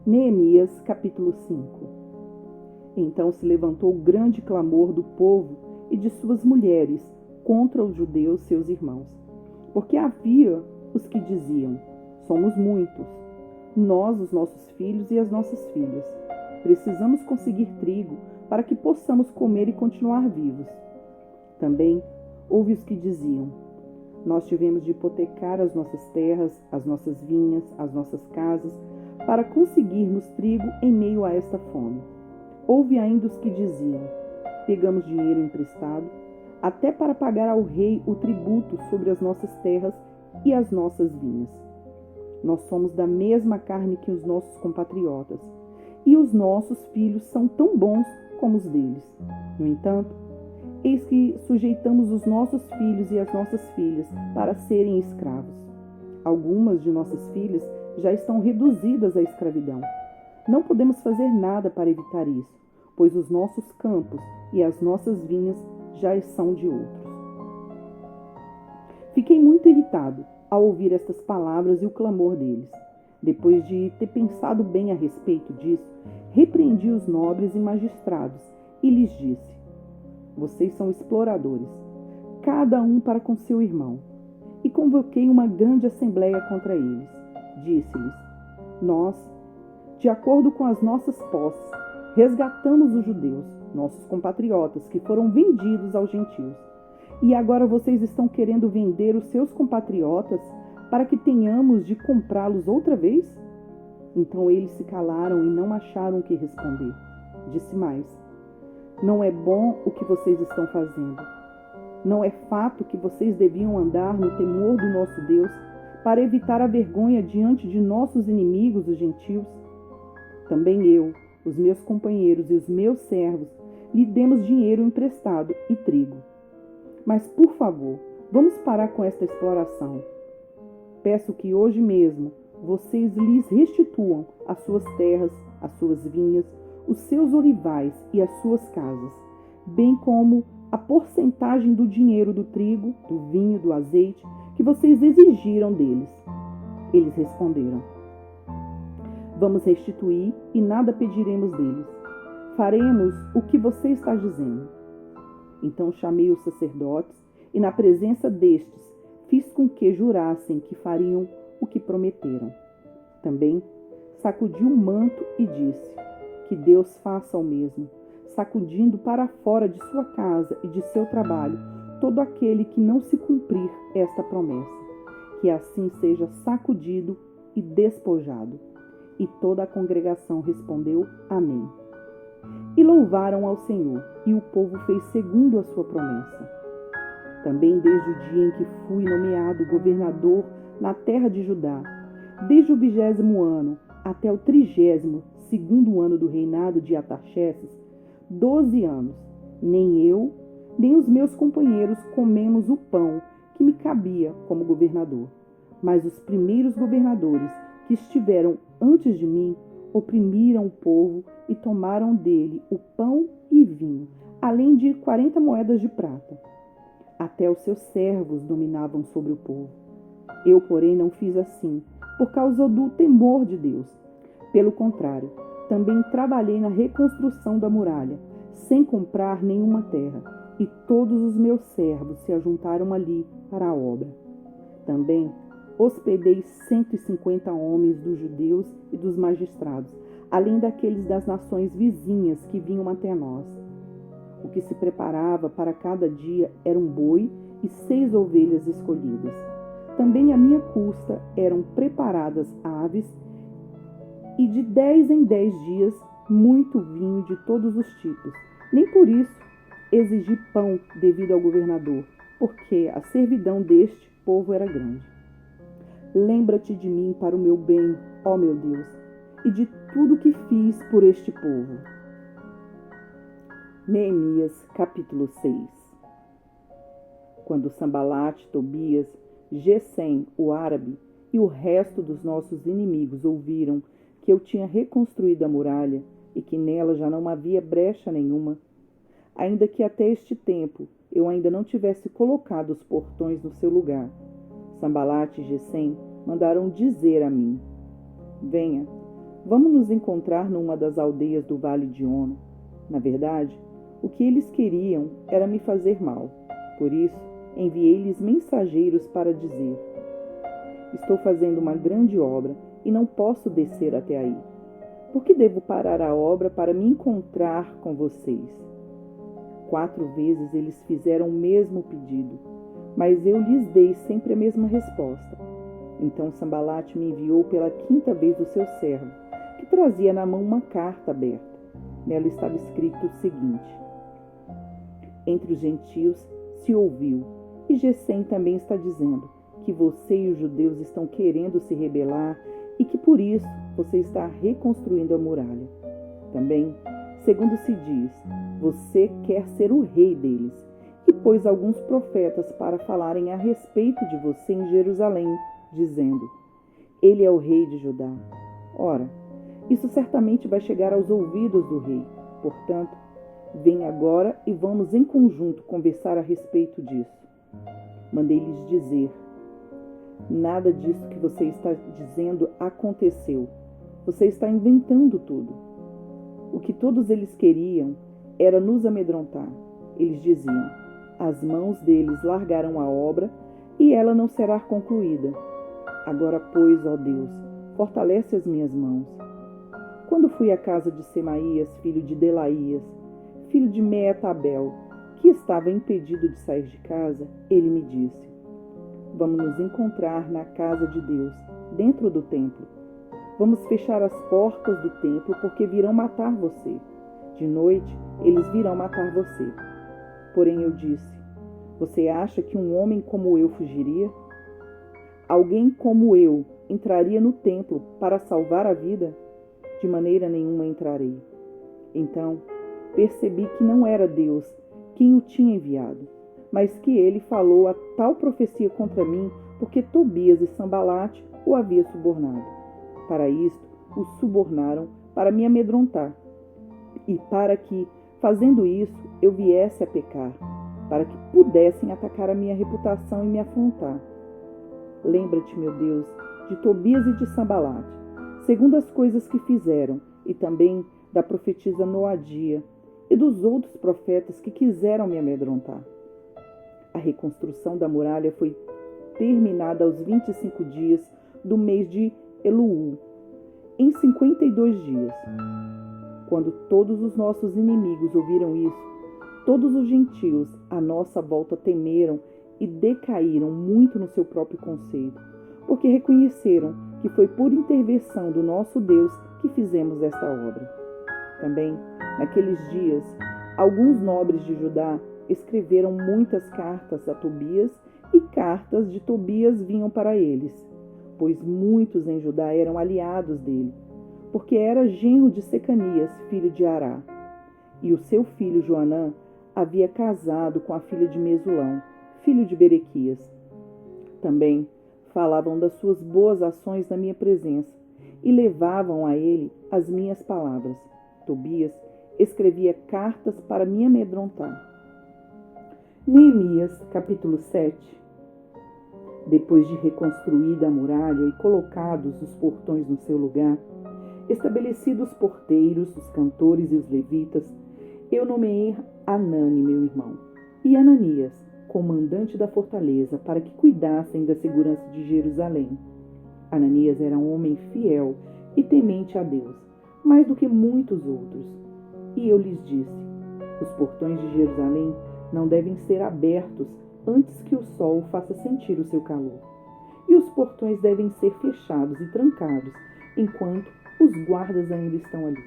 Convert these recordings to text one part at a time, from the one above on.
Neemias, capítulo 5. Então se levantou grande clamor do povo e de suas mulheres contra os judeus, seus irmãos. Porque havia os que diziam: somos muitos, nós, os nossos filhos e as nossas filhas. Precisamos conseguir trigo para que possamos comer e continuar vivos. Também houve os que diziam: nós tivemos de hipotecar as nossas terras, as nossas vinhas, as nossas casas, para conseguirmos trigo em meio a esta fome. Houve ainda os que diziam: pegamos dinheiro emprestado, até para pagar ao rei o tributo sobre as nossas terras e as nossas vinhas. Nós somos da mesma carne que os nossos compatriotas, e os nossos filhos são tão bons como os deles. No entanto, eis que sujeitamos os nossos filhos e as nossas filhas para serem escravos. Algumas de nossas filhas já estão reduzidas à escravidão. Não podemos fazer nada para evitar isso, pois os nossos campos e as nossas vinhas já são de outros. Fiquei muito irritado ao ouvir estas palavras e o clamor deles. Depois de ter pensado bem a respeito disso, repreendi os nobres e magistrados e lhes disse: vocês são exploradores, cada um para com seu irmão. E convoquei uma grande assembleia contra eles. Disse-lhes: nós, de acordo com as nossas posses, resgatamos os judeus, nossos compatriotas, que foram vendidos aos gentios. E agora vocês estão querendo vender os seus compatriotas para que tenhamos de comprá-los outra vez? Então eles se calaram e não acharam o que responder. Disse mais: não é bom o que vocês estão fazendo. Não é fato que vocês deviam andar no temor do nosso Deus para evitar a vergonha diante de nossos inimigos, os gentios? Também eu, os meus companheiros e os meus servos lhe demos dinheiro emprestado e trigo. Mas, por favor, vamos parar com esta exploração. Peço que hoje mesmo vocês lhes restituam as suas terras, as suas vinhas, os seus olivais e as suas casas, bem como a porcentagem do dinheiro do trigo, do vinho, do azeite que vocês exigiram deles. Eles responderam: vamos restituir e nada pediremos deles. Faremos o que você está dizendo. Então chamei os sacerdotes e, na presença destes, fiz com que jurassem que fariam o que prometeram. Também sacudi o manto e disse: que Deus faça o mesmo, sacudindo para fora de sua casa e de seu trabalho todo aquele que não se cumprir esta promessa, que assim seja sacudido e despojado. E toda a congregação respondeu: amém. E louvaram ao Senhor, e o povo fez segundo a sua promessa. Também desde o dia em que fui nomeado governador na terra de Judá, desde o 20º ano até o 32º ano do reinado de Artaxerxes, 12 anos, nem eu, nem os meus companheiros comemos o pão que me cabia como governador. Mas os primeiros governadores que estiveram antes de mim oprimiram o povo e tomaram dele o pão e vinho, além de 40 moedas de prata. Até os seus servos dominavam sobre o povo. Eu, porém, não fiz assim, por causa do temor de Deus. Pelo contrário, também trabalhei na reconstrução da muralha, sem comprar nenhuma terra, e todos os meus servos se ajuntaram ali para a obra. Também hospedei 150 homens dos judeus e dos magistrados, além daqueles das nações vizinhas que vinham até nós. O que se preparava para cada dia era um boi e 6 ovelhas escolhidas. Também à minha custa eram preparadas aves, e de 10 em 10 dias muito vinho de todos os tipos. Nem por isso exigi pão devido ao governador, porque a servidão deste povo era grande. Lembra-te de mim para o meu bem, ó meu Deus, e de tudo que fiz por este povo. Neemias, capítulo 6. Quando Sambalate, Tobias, Gesem, o árabe, e o resto dos nossos inimigos ouviram que eu tinha reconstruído a muralha e que nela já não havia brecha nenhuma, ainda que até este tempo eu ainda não tivesse colocado os portões no seu lugar. Sambalate e Gesem mandaram dizer a mim: venha, vamos nos encontrar numa das aldeias do Vale de Ono. Na verdade, o que eles queriam era me fazer mal. Por isso, enviei-lhes mensageiros para dizer: estou fazendo uma grande obra e não posso descer até aí. Por que devo parar a obra para me encontrar com vocês? 4 vezes eles fizeram o mesmo pedido, mas eu lhes dei sempre a mesma resposta. Então Sambalate me enviou pela 5ª vez o seu servo, que trazia na mão uma carta aberta. Nela estava escrito o seguinte: entre os gentios se ouviu, e Gesem também está dizendo que você e os judeus estão querendo se rebelar e que por isso você está reconstruindo a muralha. Também, segundo se diz, você quer ser o rei deles e pôs alguns profetas para falarem a respeito de você em Jerusalém, dizendo: ele é o rei de Judá. Ora, isso certamente vai chegar aos ouvidos do rei. Portanto, vem agora e vamos em conjunto conversar a respeito disso. Mandei-lhes dizer: nada disso que você está dizendo aconteceu. Você está inventando tudo. O que todos eles queriam era nos amedrontar. Eles diziam: as mãos deles largaram a obra e ela não será concluída. Agora, pois, ó Deus, fortalece as minhas mãos. Quando fui à casa de Semaías, filho de Delaías, filho de Meetabel, que estava impedido de sair de casa, ele me disse: vamos nos encontrar na casa de Deus, dentro do templo. Vamos fechar as portas do templo, porque virão matar você. De noite, eles virão matar você. Porém eu disse: você acha que um homem como eu fugiria? Alguém como eu entraria no templo para salvar a vida? De maneira nenhuma entrarei. Então percebi que não era Deus quem o tinha enviado, mas que ele falou a tal profecia contra mim porque Tobias e Sambalate o haviam subornado. Para isto, o subornaram para me amedrontar e para que, fazendo isso, eu viesse a pecar, para que pudessem atacar a minha reputação e me afrontar. Lembra-te, meu Deus, de Tobias e de Sambalate, segundo as coisas que fizeram, e também da profetisa Noadia e dos outros profetas que quiseram me amedrontar. A reconstrução da muralha foi terminada aos 25 dias do mês de Elul, em 52 dias. Quando todos os nossos inimigos ouviram isso, todos os gentios à nossa volta temeram e decaíram muito no seu próprio conceito, porque reconheceram que foi por intervenção do nosso Deus que fizemos esta obra. Também, naqueles dias, alguns nobres de Judá escreveram muitas cartas a Tobias, e cartas de Tobias vinham para eles, pois muitos em Judá eram aliados dele, porque era genro de Secanias, filho de Ará, e o seu filho Joanã havia casado com a filha de Mesulão, filho de Berequias. Também falavam das suas boas ações na minha presença e levavam a ele as minhas palavras. Tobias escrevia cartas para me amedrontar. Neemias, capítulo 7. Depois de reconstruída a muralha e colocados os portões no seu lugar, estabelecidos os porteiros, os cantores e os levitas, eu nomeei Anani, meu irmão, e Ananias, comandante da fortaleza, para que cuidassem da segurança de Jerusalém. Ananias era um homem fiel e temente a Deus, mais do que muitos outros. E eu lhes disse: os portões de Jerusalém não devem ser abertos antes que o sol faça sentir o seu calor. E os portões devem ser fechados e trancados enquanto os guardas ainda estão ali.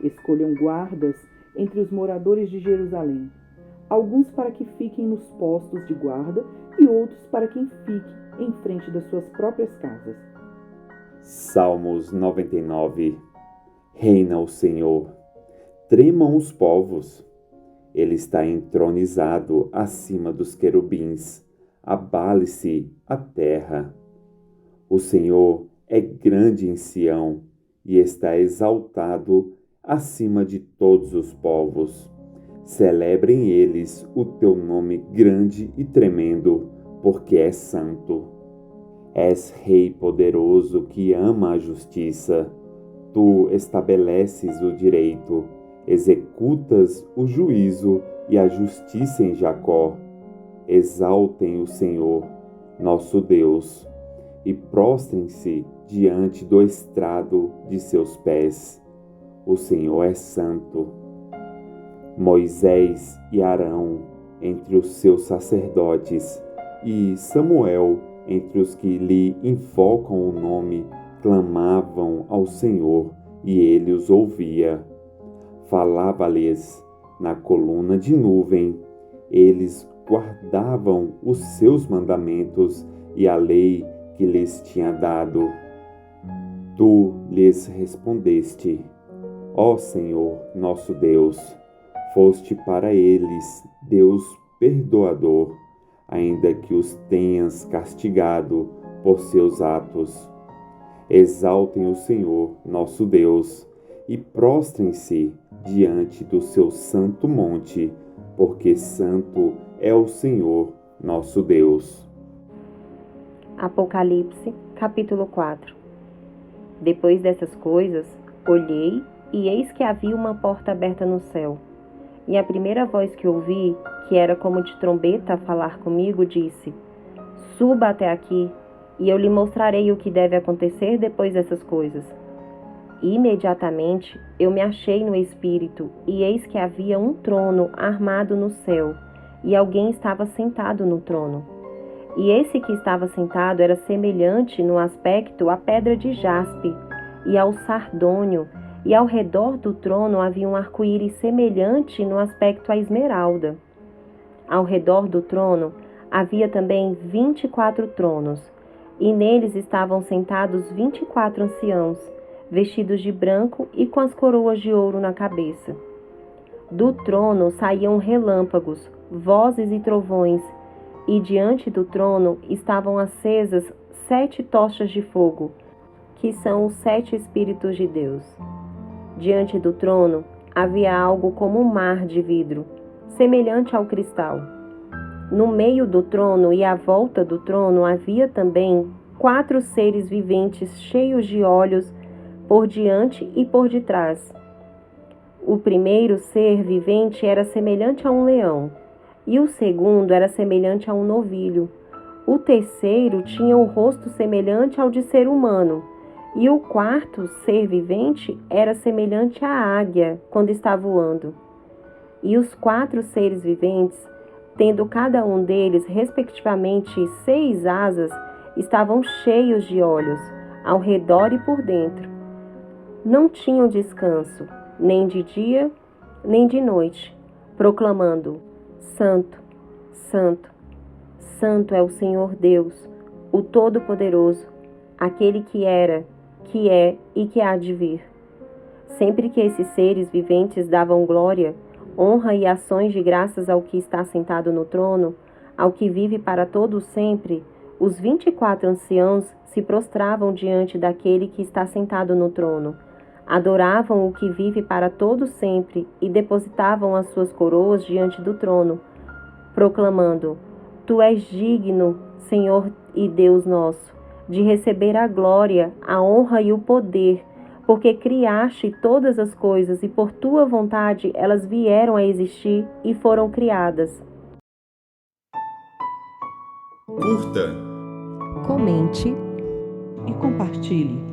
Escolham guardas entre os moradores de Jerusalém, alguns para que fiquem nos postos de guarda e outros para quem fique em frente das suas próprias casas. Salmos 99. Reina o Senhor, tremam os povos. Ele está entronizado acima dos querubins, abale-se a terra. O Senhor é grande em Sião e está exaltado acima de todos os povos. Celebrem eles o teu nome grande e tremendo, porque és santo. És Rei poderoso que ama a justiça. Tu estabeleces o direito, executas o juízo e a justiça em Jacó. Exaltem o Senhor, nosso Deus, e prostrem-se diante do estrado de seus pés. O Senhor é santo. Moisés e Arão entre os seus sacerdotes, e Samuel entre os que lhe invocam o nome, clamavam ao Senhor, e ele os ouvia. Falava-lhes na coluna de nuvem, eles guardavam os seus mandamentos e a lei que lhes tinha dado. Tu lhes respondeste, ó Senhor, nosso Deus, foste para eles Deus perdoador, ainda que os tenhas castigado por seus atos. Exaltem o Senhor, nosso Deus, e prostrem-se diante do seu santo monte, porque santo é o Senhor, nosso Deus. Apocalipse, capítulo 4. Depois dessas coisas, olhei, e eis que havia uma porta aberta no céu. E a primeira voz que ouvi, que era como de trombeta a falar comigo, disse: Suba até aqui, e eu lhe mostrarei o que deve acontecer depois dessas coisas. Imediatamente eu me achei no espírito, e eis que havia um trono armado no céu, e alguém estava sentado no trono. E esse que estava sentado era semelhante no aspecto à pedra de jaspe e ao sardônio, e ao redor do trono havia um arco-íris semelhante no aspecto à esmeralda. Ao redor do trono havia também 24 tronos, e neles estavam sentados 24 anciãos, vestidos de branco e com as coroas de ouro na cabeça. Do trono saíam relâmpagos, vozes e trovões, e diante do trono estavam acesas 7 tochas de fogo, que são os 7 Espíritos de Deus. Diante do trono havia algo como um mar de vidro, semelhante ao cristal. No meio do trono e à volta do trono havia também 4 seres viventes cheios de olhos por diante e por detrás. O primeiro ser vivente era semelhante a um leão, e o segundo era semelhante a um novilho. O terceiro tinha o rosto semelhante ao de ser humano, e o quarto ser vivente era semelhante à águia quando está voando. E os 4 seres viventes, tendo cada um deles respectivamente 6 asas, estavam cheios de olhos, ao redor e por dentro. Não tinham descanso, nem de dia, nem de noite, proclamando: Santo, Santo, Santo é o Senhor Deus, o Todo-Poderoso, aquele que era, que é e que há de vir. Sempre que esses seres viventes davam glória, honra e ações de graças ao que está sentado no trono, ao que vive para todo sempre, os 24 anciãos se prostravam diante daquele que está sentado no trono, adoravam o que vive para todo sempre e depositavam as suas coroas diante do trono, proclamando: Tu és digno, Senhor e Deus nosso, de receber a glória, a honra e o poder, porque criaste todas as coisas e por tua vontade elas vieram a existir e foram criadas. Curta, Comente e compartilhe.